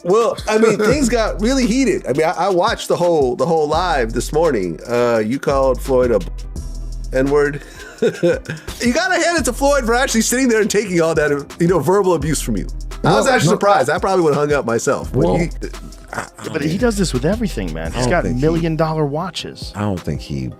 Well, I mean, things got really heated. I mean, I watched the whole live this morning. You called Floyd a N-word. You gotta hand it to Floyd for actually sitting there and taking all that, verbal abuse from you. I was actually surprised. I probably would have hung up myself. But he does this with everything, man. He's got $1 million watches. I don't think he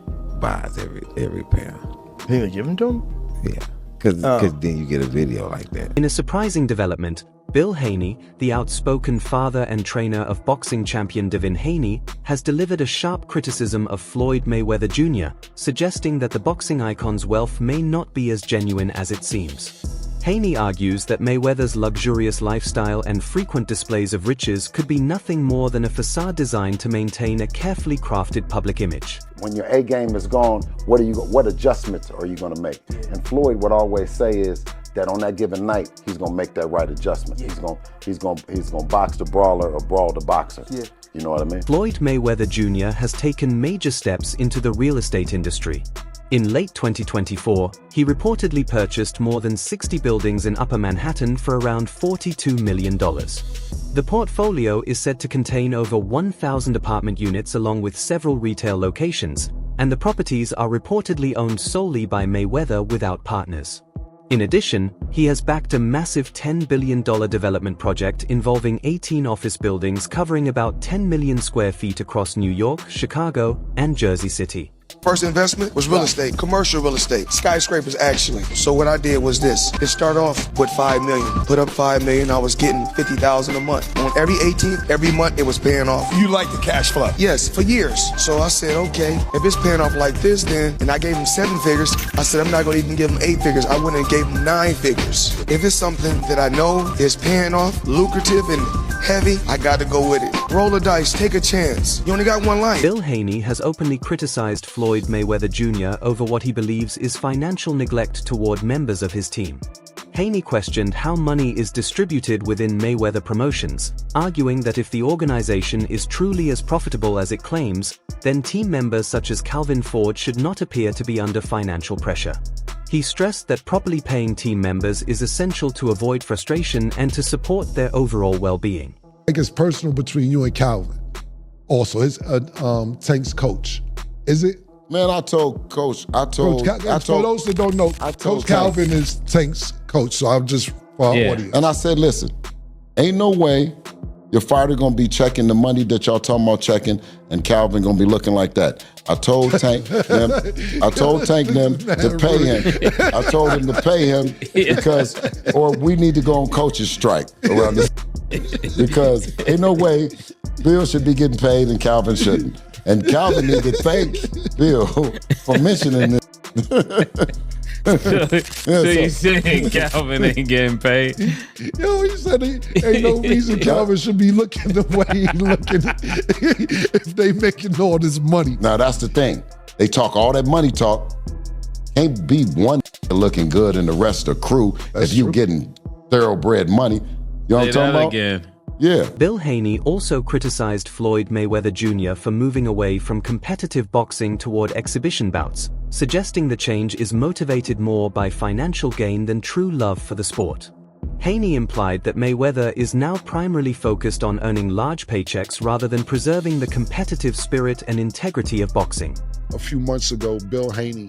buys every pair. You think they give them to him? Yeah, because then you get a video like that. In a surprising development, Bill Haney, the outspoken father and trainer of boxing champion Devin Haney, has delivered a sharp criticism of Floyd Mayweather Jr., suggesting that the boxing icon's wealth may not be as genuine as it seems. Haney argues that Mayweather's luxurious lifestyle and frequent displays of riches could be nothing more than a facade designed to maintain a carefully crafted public image. When your A game is gone, what adjustments are you going to make? And Floyd would always say is that on that given night, he's going to make that right adjustment. He's going to box the brawler or brawl the boxer. Yeah. You know what I mean? Floyd Mayweather Jr. has taken major steps into the real estate industry. In late 2024, he reportedly purchased more than 60 buildings in Upper Manhattan for around $42 million. The portfolio is said to contain over 1,000 apartment units along with several retail locations, and the properties are reportedly owned solely by Mayweather without partners. In addition, he has backed a massive $10 billion development project involving 18 office buildings covering about 10 million square feet across New York, Chicago, and Jersey City. First investment was real estate, commercial real estate, skyscrapers actually. So what I did was this. It started off with $5 million. Put up $5 million, I was getting $50,000 a month. On every 18th, every month it was paying off. You like the cash flow? Yes, for years. So I said, okay, if it's paying off like this then, and I gave him 7 figures, I said I'm not gonna even give him 8 figures. I went and gave him 9 figures. If it's something that I know is paying off, lucrative and heavy, I got to go with it. Roll the dice, take a chance. You only got one life. Bill Haney has openly criticized Floyd Mayweather Jr. over what he believes is financial neglect toward members of his team. Haney questioned how money is distributed within Mayweather Promotions, arguing that if the organization is truly as profitable as it claims, then team members such as Calvin Ford should not appear to be under financial pressure. He stressed that properly paying team members is essential to avoid frustration and to support their overall well-being. I think it's personal between you and Calvin. Also, it's Tank's coach. Is it? Man, I told Coach, for those that don't know, Coach Calvin is Tank's coach, so I'm just for our audience. And I said, listen, ain't no way your fighter gonna be checking the money that y'all talking about checking, and Calvin gonna be looking like that. I told Tank them to pay him. I told him to pay him because, or we need to go on coach's strike around this because ain't no way Bill should be getting paid and Calvin shouldn't. And Calvin need to thank Bill for mentioning this. So you saying Calvin ain't getting paid? Yo, he said ain't no reason Calvin should be looking the way he looking if they making all this money. Now that's the thing. They talk all that money talk. Can't be one looking good and the rest of the crew if you getting thoroughbred money. You know what I'm talking about? Again. Yeah. Bill Haney also criticized Floyd Mayweather Jr. for moving away from competitive boxing toward exhibition bouts, suggesting the change is motivated more by financial gain than true love for the sport. Haney implied that Mayweather is now primarily focused on earning large paychecks rather than preserving the competitive spirit and integrity of boxing. A few months ago, Bill Haney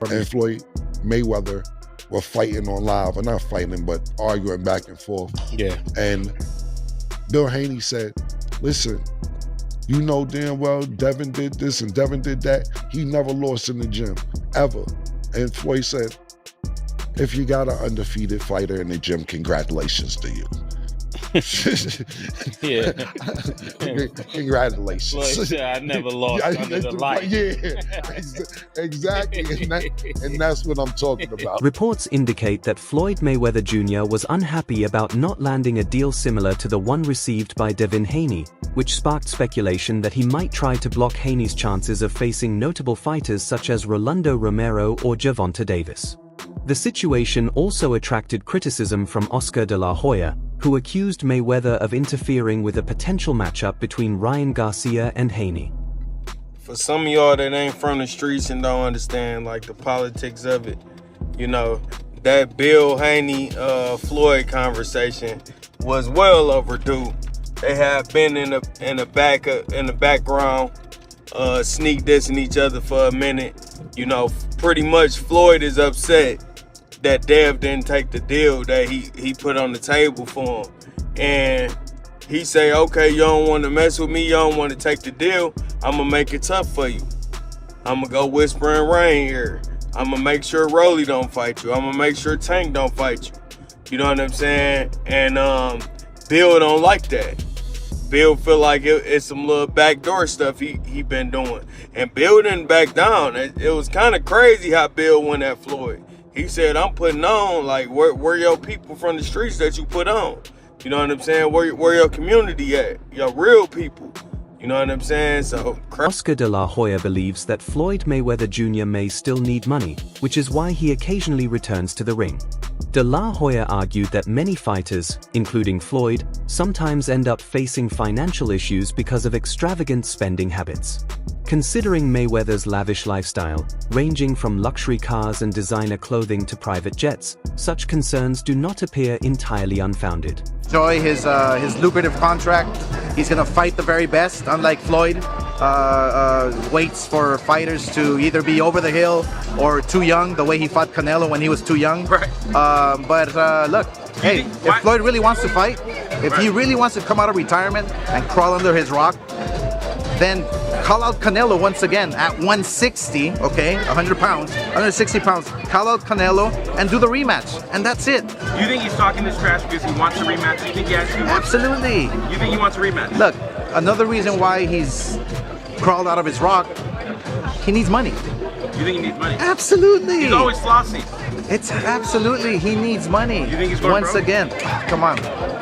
and Floyd Mayweather were fighting on live, or not fighting, but arguing back and forth. Yeah. And Bill Haney said, listen, you know damn well Devin did this and Devin did that. He never lost in the gym, ever. And Floyd said, if you got an undefeated fighter in the gym, congratulations to you. Yeah. Congratulations. Floyd said, I never lost under the light. Yeah, exactly. And that's what I'm talking about. Reports indicate that Floyd Mayweather Jr. was unhappy about not landing a deal similar to the one received by Devin Haney, which sparked speculation that he might try to block Haney's chances of facing notable fighters such as Rolando Romero or Gervonta Davis. The situation also attracted criticism from Oscar de la Hoya, who accused Mayweather of interfering with a potential matchup between Ryan Garcia and Haney. For some of y'all that ain't from the streets and don't understand like the politics of it, you know, that Bill Haney Floyd conversation was well overdue. they have been in the background, sneak dissing each other for a minute. You know, pretty much Floyd is upset that Dev didn't take the deal that he put on the table for him. And he say, okay, you don't want to mess with me, you don't want to take the deal, I'm going to make it tough for you. I'm going to go whisper in rain here. I'm going to make sure Rolly don't fight you. I'm going to make sure Tank don't fight you. You know what I'm saying? And Bill don't like that. Bill feel like it's some little backdoor stuff he been doing. And Bill didn't back down. It was kind of crazy how Bill went at Floyd. He said, I'm putting on, like, where your people from the streets that you put on? You know what I'm saying? Where your community at? Your real people. You know what I'm saying? So Oscar de la Hoya believes that Floyd Mayweather Jr. may still need money, which is why he occasionally returns to the ring. De la Hoya argued that many fighters, including Floyd, sometimes end up facing financial issues because of extravagant spending habits. Considering Mayweather's lavish lifestyle, ranging from luxury cars and designer clothing to private jets, such concerns do not appear entirely unfounded. Enjoy his lucrative contract. He's gonna fight the very best, unlike Floyd. Waits for fighters to either be over the hill or too young, the way he fought Canelo when he was too young. Right. Look, hey, if Floyd really wants to fight, if he really wants to come out of retirement and crawl under his rock, then call out Canelo once again at 160, okay, 100 pounds, 160 pounds, call out Canelo and do the rematch, and that's it. You think he's talking this trash because he wants a rematch? You think he actually wants Absolutely. You think he wants a rematch? Look, another reason why he's crawled out of his rock, he needs money. You think he needs money? Absolutely. He's always flossy. It's absolutely, he needs money. You think he's going Once broke? again, come on.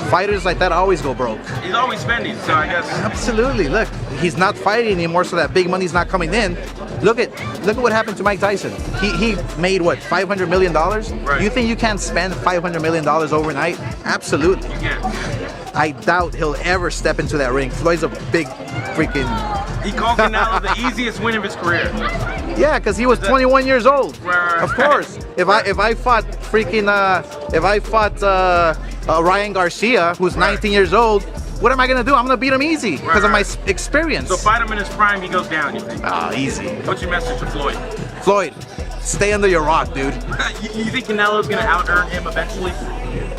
Fighters like that always go broke. He's always spending, so I guess. Absolutely. Look, he's not fighting anymore, so that big money's not coming in. Look at what happened to Mike Tyson. He made what, $500 million? Right. You think you can't spend $500 million overnight? Absolutely. You can. I doubt he'll ever step into that ring. Floyd's a big freaking... He called Canelo the easiest win of his career. Yeah, because he was 21 years old. Right. Of course. If I fought Ryan Garcia, who's 19 years old, what am I gonna do? I'm gonna beat him easy because of my experience. So fight him in his prime, he goes down, you think? Ah, easy. What's your message to Floyd? Floyd, stay under your rock, dude. You think Canelo's gonna out-earn him eventually?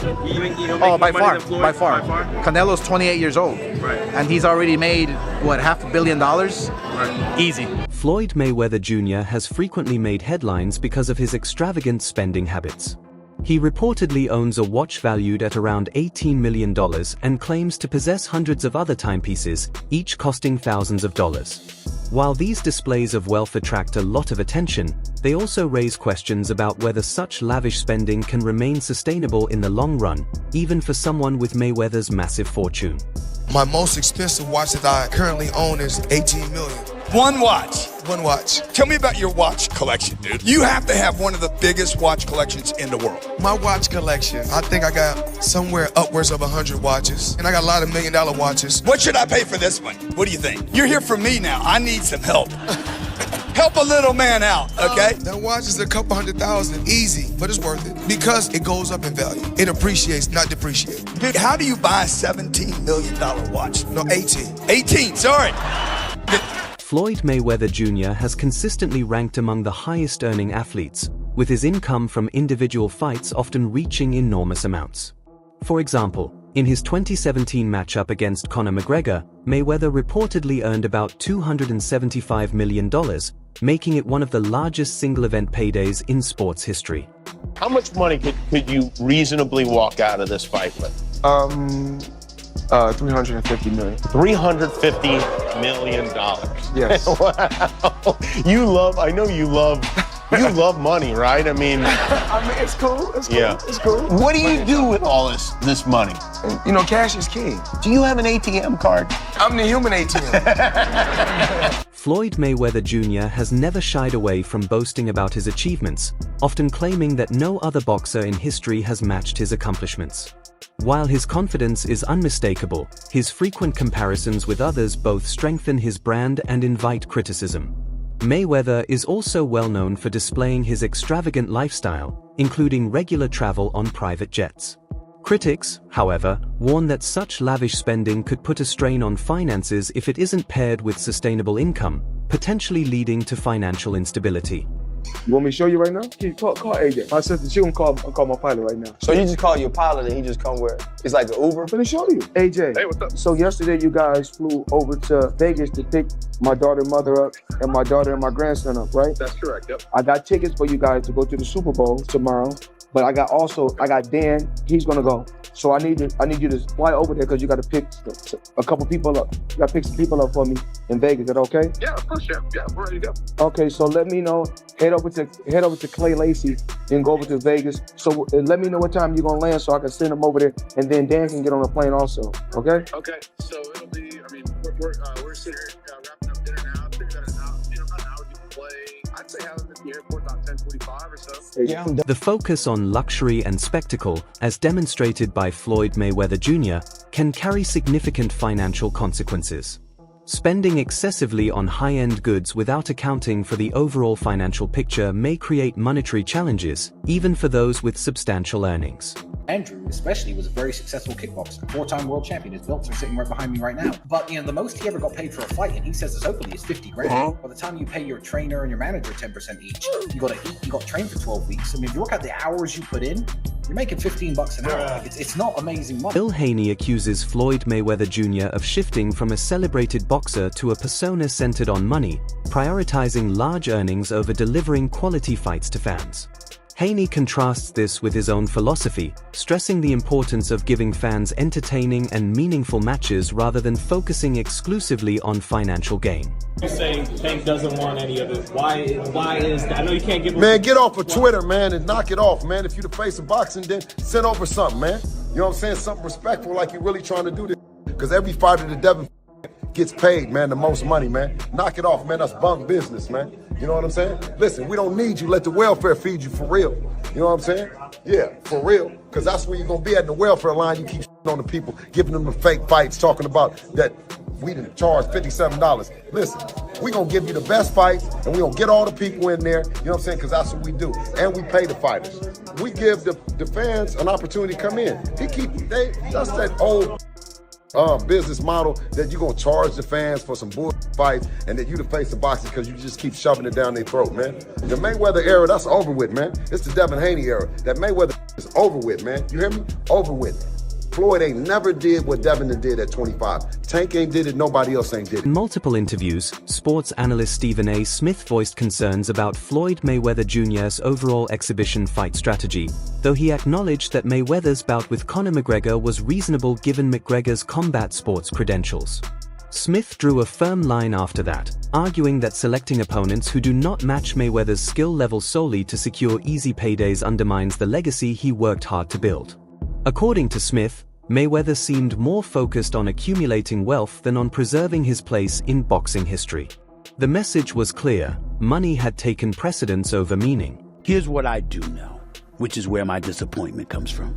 You think he'll make more money than Floyd? By far. Canelo's 28 years old. Right. And he's already made, what, $500 million? Right. Easy. Floyd Mayweather Jr. has frequently made headlines because of his extravagant spending habits. He reportedly owns a watch valued at around $18 million and claims to possess hundreds of other timepieces, each costing thousands of dollars. While these displays of wealth attract a lot of attention, they also raise questions about whether such lavish spending can remain sustainable in the long run, even for someone with Mayweather's massive fortune. My most expensive watch that I currently own is $18 million. One watch. One watch. Tell me about your watch collection, dude. You have to have one of the biggest watch collections in the world. My watch collection, I think I got somewhere upwards of 100 watches. And I got a lot of $1 million watches. What should I pay for this one? What do you think? You're here for me now. I need some help. Help a little man out, okay? That watch is a couple $100,000, easy, but it's worth it because it goes up in value. It appreciates, not depreciates. Dude, how do you buy a $17 million watch? No, 18. 18, sorry. Floyd Mayweather Jr. has consistently ranked among the highest earning athletes, with his income from individual fights often reaching enormous amounts. For example, in his 2017 matchup against Conor McGregor, Mayweather reportedly earned about $275 million, making it one of the largest single-event paydays in sports history. How much money could you reasonably walk out of this fight with? 350 million. $350 million. Yes. Wow. I know you love money, right? I mean, it's cool. It's cool. Yeah. It's cool. What do you do with all this money? You know, cash is king. Do you have an ATM card? I'm the human ATM. Floyd Mayweather Jr. has never shied away from boasting about his achievements, often claiming that no other boxer in history has matched his accomplishments. While his confidence is unmistakable, his frequent comparisons with others both strengthen his brand and invite criticism. Mayweather is also well known for displaying his extravagant lifestyle, including regular travel on private jets. Critics, however, warn that such lavish spending could put a strain on finances if it isn't paired with sustainable income, potentially leading to financial instability. You want me to show you right now? Call AJ. My sister, she gonna call my pilot right now. So you just call your pilot and he just come where? It's like an Uber? I'm gonna show you. AJ, hey, what's up? So yesterday you guys flew over to Vegas to pick my daughter and mother up and my daughter and my grandson up, right? That's correct, yep. I got tickets for you guys to go to the Super Bowl tomorrow, but I got Dan, he's gonna go. So I need you to fly over there because you gotta pick a couple people up. You gotta pick some people up for me in Vegas, is that okay? Yeah, of course, yeah, we're ready to go. Okay, so let me know, head over to Clay Lacey and go over to Vegas. So let me know what time you're gonna land so I can send them over there and then Dan can get on the plane also, okay? Okay, so it'll be, I mean, we're sitting here wrapping up dinner now. I think about an hour to play. I'd say having at the airport about 10:45 or so. Yeah, The focus on luxury and spectacle, as demonstrated by Floyd Mayweather Jr., can carry significant financial consequences. Spending excessively on high-end goods without accounting for the overall financial picture may create monetary challenges, even for those with substantial earnings. Andrew, especially, was a very successful kickboxer, 4-time world champion. His belts are sitting right behind me right now. But, the most he ever got paid for a fight, and he says this openly, is 50 grand. By the time you pay your trainer and your manager 10% each, you got to eat, you got to train for 12 weeks. I mean, if you look at the hours you put in, you're making $15 an hour. Like, it's not amazing money. Bill Haney accuses Floyd Mayweather Jr. of shifting from a celebrated boxer to a persona centered on money, prioritizing large earnings over delivering quality fights to fans. Haney contrasts this with his own philosophy, stressing the importance of giving fans entertaining and meaningful matches rather than focusing exclusively on financial gain. You're saying Tank doesn't want any of it. Why is that? I know you can't give him... Man, get off of Twitter, man, and knock it off, man. If you the face of boxing, then send over something, man. You know what I'm saying? Something respectful like you're really trying to do this. Because every fighter that Devin gets paid, man, the most money, man. Knock it off, man. That's bunk business, man. You know what I'm saying? Listen, we don't need you. Let the welfare feed you for real. You know what I'm saying? Yeah, for real. Because that's where you're going to be at in the welfare line. You keep on the people, giving them the fake fights, talking about that we didn't charge $57. Listen, we going to give you the best fights, and we going to get all the people in there, you know what I'm saying? Because that's what we do. And we pay the fighters. We give the fans an opportunity to come in. That's that old business model that you're going to charge the fans for some bull fights and that you the face of boxing because you just keep shoving it down their throat, man. The Mayweather era, that's over with, man. It's the Devin Haney era. That Mayweather is over with, man. You hear me? Over with. Floyd ain't never did what Devin did at 25. Tank ain't did it, nobody else ain't did it. In multiple interviews, sports analyst Stephen A. Smith voiced concerns about Floyd Mayweather Jr.'s overall exhibition fight strategy, though he acknowledged that Mayweather's bout with Conor McGregor was reasonable given McGregor's combat sports credentials. Smith drew a firm line after that, arguing that selecting opponents who do not match Mayweather's skill level solely to secure easy paydays undermines the legacy he worked hard to build. According to Smith, Mayweather seemed more focused on accumulating wealth than on preserving his place in boxing history. The message was clear: money had taken precedence over meaning. Here's what I do know, which is where my disappointment comes from.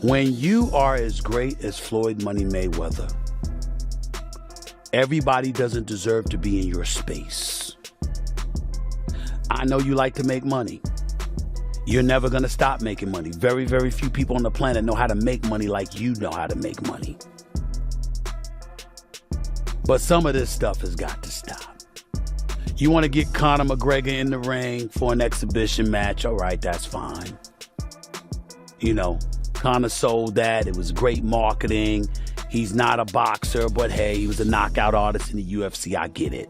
When you are as great as Floyd Money Mayweather, everybody doesn't deserve to be in your space. I know you like to make money. You're never gonna stop making money. Very, very few people on the planet know how to make money like you know how to make money. But some of this stuff has got to stop. You wanna get Conor McGregor in the ring for an exhibition match, all right, that's fine. Conor sold that, it was great marketing. He's not a boxer, but hey, he was a knockout artist in the UFC, I get it.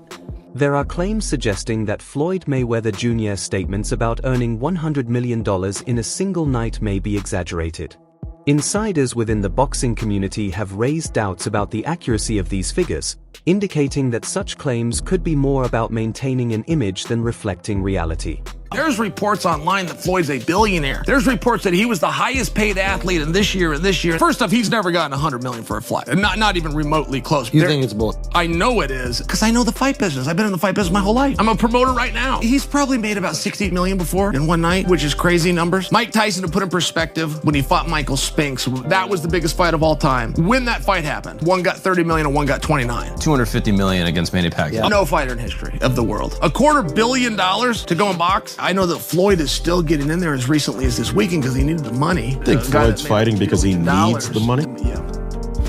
There are claims suggesting that Floyd Mayweather Jr.'s statements about earning $100 million in a single night may be exaggerated. Insiders within the boxing community have raised doubts about the accuracy of these figures, indicating that such claims could be more about maintaining an image than reflecting reality. There's reports online that Floyd's a billionaire. There's reports that he was the highest paid athlete in this year and this year. First off, he's never gotten $100 million for a fight. Not even remotely close. You think it's bull? I know it is, because I know the fight business. I've been in the fight business my whole life. I'm a promoter right now. He's probably made about $60 million before in one night, which is crazy numbers. Mike Tyson, to put in perspective, when he fought Michael Spinks, that was the biggest fight of all time. When that fight happened, one got $30 million and one got $29. $250 million against Manny Pacquiao. No fighter in history of the world. $250 million to go and box, I know that Floyd is still getting in there as recently as this weekend because he needed the money. I think Floyd's fighting because he needs the money? Yeah.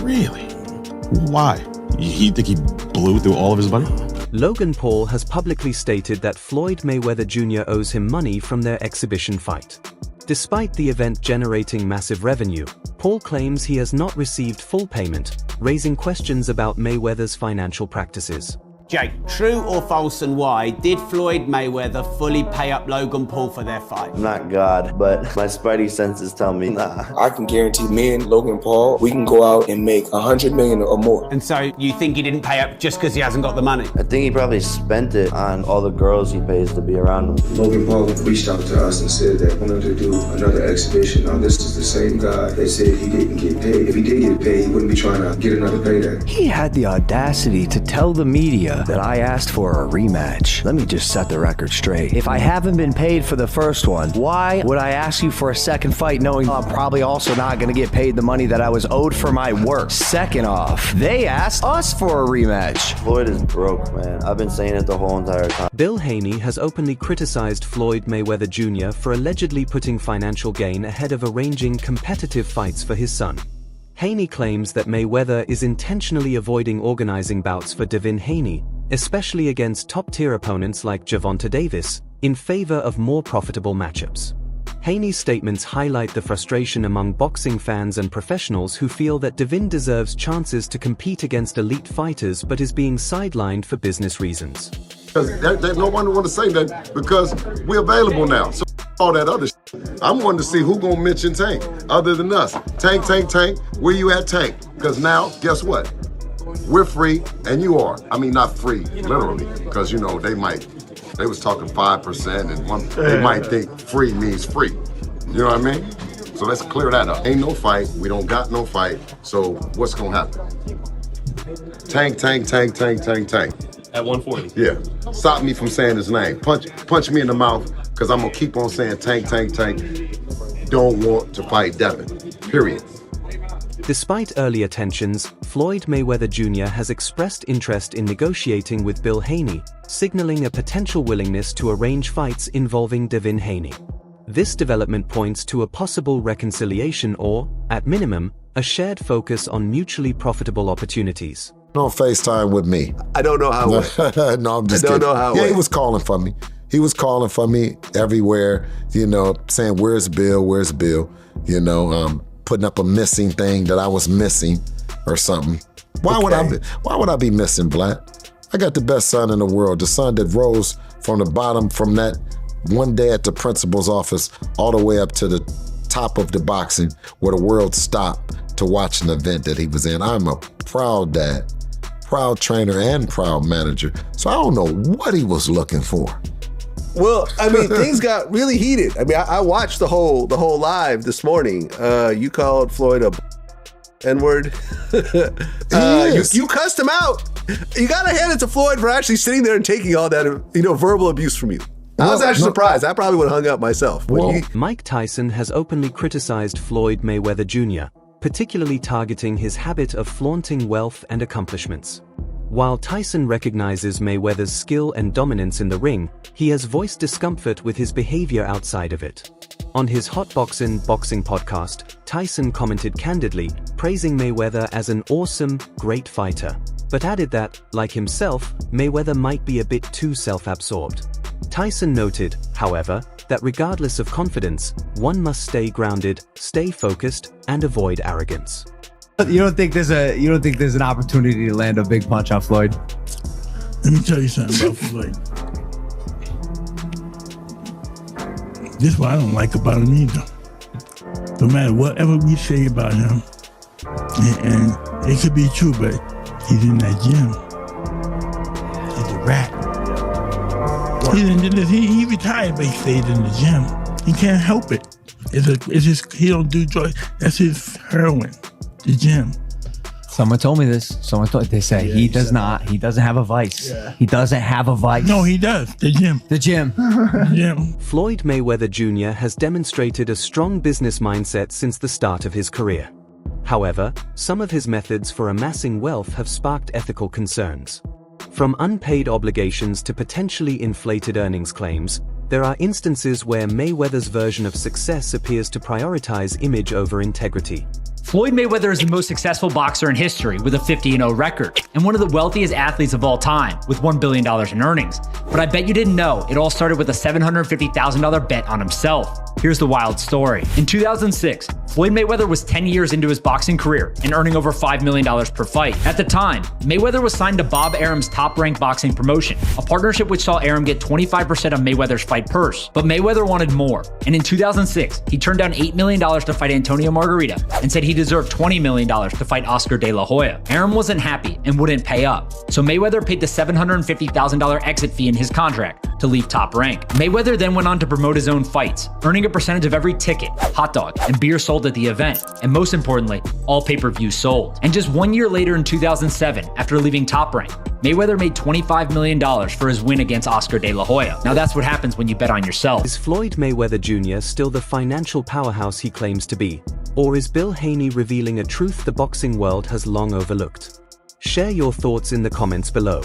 Really? Why? You think he blew through all of his money? Logan Paul has publicly stated that Floyd Mayweather Jr. owes him money from their exhibition fight. Despite the event generating massive revenue, Paul claims he has not received full payment, raising questions about Mayweather's financial practices. Jake, true or false and why did Floyd Mayweather fully pay up Logan Paul for their fight? I'm not God, but my spidey senses tell me nah. I can guarantee me and Logan Paul, we can go out and make $100 million or more. And so you think he didn't pay up just because he hasn't got the money? I think he probably spent it on all the girls he pays to be around him. Logan Paul reached out to us and said that he wanted to do another exhibition. Now this is the same guy that said he didn't get paid. If he did get paid, he wouldn't be trying to get another payday. He had the audacity to tell the media that I asked for a rematch. Let me just set the record straight. If I haven't been paid for the first one, why would I ask you for a second fight knowing I'm probably also not going to get paid the money that I was owed for my work? Second off, they asked us for a rematch. Floyd is broke, man. I've been saying it the whole entire time. Bill Haney has openly criticized Floyd Mayweather Jr. for allegedly putting financial gain ahead of arranging competitive fights for his son. Haney claims that Mayweather is intentionally avoiding organizing bouts for Devin Haney, especially against top-tier opponents like Gervonta Davis, in favor of more profitable matchups. Haney's statements highlight the frustration among boxing fans and professionals who feel that Devin deserves chances to compete against elite fighters but is being sidelined for business reasons. Because no one want to say that because we're available now. So all that other shit. I'm wanting to see who gonna mention Tank other than us. Tank, where you at, Tank? Because now, guess what? We're free and you are. I mean, not free, literally, because you know, they was talking 5% and they might think free means free. You know what I mean? So let's clear that up. Ain't no fight, we don't got no fight, so what's gonna happen? Tank. At 140. Yeah, stop me from saying his name. Punch me in the mouth, because I'm gonna keep on saying Tank. Don't want to fight Devin, period. Despite earlier tensions, Floyd Mayweather Jr. has expressed interest in negotiating with Bill Haney, signaling a potential willingness to arrange fights involving Devin Haney. This development points to a possible reconciliation or, at minimum, a shared focus on mutually profitable opportunities. On FaceTime with me. I don't know how it went. No, I'm just I don't kidding. know how it Yeah, went. he was calling for me. He was calling for me everywhere, you know, saying, where's Bill? You know, putting up a missing thing that I was missing or something. Why would I be missing, Blatt? I got the best son in the world, the son that rose from the bottom from that one day at the principal's office all the way up to the top of the boxing where the world stopped to watch an event that he was in. I'm a proud dad, proud trainer, and proud manager. So I don't know what he was looking for. Well, I mean, things got really heated. I mean, I watched the whole live this morning. You called Floyd a N-word. You cussed him out. You got to hand it to Floyd for actually sitting there and taking all that, verbal abuse from you. I was actually surprised. I probably would have hung up myself. Mike Tyson has openly criticized Floyd Mayweather Jr., particularly targeting his habit of flaunting wealth and accomplishments. While Tyson recognizes Mayweather's skill and dominance in the ring, he has voiced discomfort with his behavior outside of it. On his Hot Boxin' boxing podcast, Tyson commented candidly, praising Mayweather as an awesome, great fighter, but added that, like himself, Mayweather might be a bit too self-absorbed. Tyson noted, however, that regardless of confidence, one must stay grounded, stay focused, and avoid arrogance. You don't think there's an opportunity to land a big punch on Floyd? Let me tell you something about Floyd. This is what I don't like about him either. No matter whatever we say about him, and it could be true, but he's in that gym. He's a rat. He retired, but he stayed in the gym. He can't help it. It's just he don't do drugs. That's his heroin. The gym. Someone told me this. They say he doesn't have a vice. Yeah. He doesn't have a vice. No, he does. The gym. The gym. Floyd Mayweather Jr. has demonstrated a strong business mindset since the start of his career. However, some of his methods for amassing wealth have sparked ethical concerns. From unpaid obligations to potentially inflated earnings claims, there are instances where Mayweather's version of success appears to prioritize image over integrity. Floyd Mayweather is the most successful boxer in history with a 50-0 record, and one of the wealthiest athletes of all time with $1 billion in earnings. But I bet you didn't know it all started with a $750,000 bet on himself. Here's the wild story. In 2006, Floyd Mayweather was 10 years into his boxing career and earning over $5 million per fight. At the time, Mayweather was signed to Bob Arum's Top Rank Boxing promotion, a partnership which saw Arum get 25% of Mayweather's fight purse. But Mayweather wanted more, and in 2006, he turned down $8 million to fight Antonio Margarita and said he deserved $20 million to fight Oscar De La Hoya. Arum wasn't happy and wouldn't pay up, so Mayweather paid the $750,000 exit fee in his contract to leave Top Rank. Mayweather then went on to promote his own fights, earning a percentage of every ticket, hot dog, and beer sold at the event, and most importantly, all pay-per-views sold. And just 1 year later in 2007, after leaving Top Rank, Mayweather made $25 million for his win against Oscar De La Hoya. Now that's what happens when you bet on yourself. Is Floyd Mayweather Jr. still the financial powerhouse he claims to be? Or is Bill Haney revealing a truth the boxing world has long overlooked? Share your thoughts in the comments below.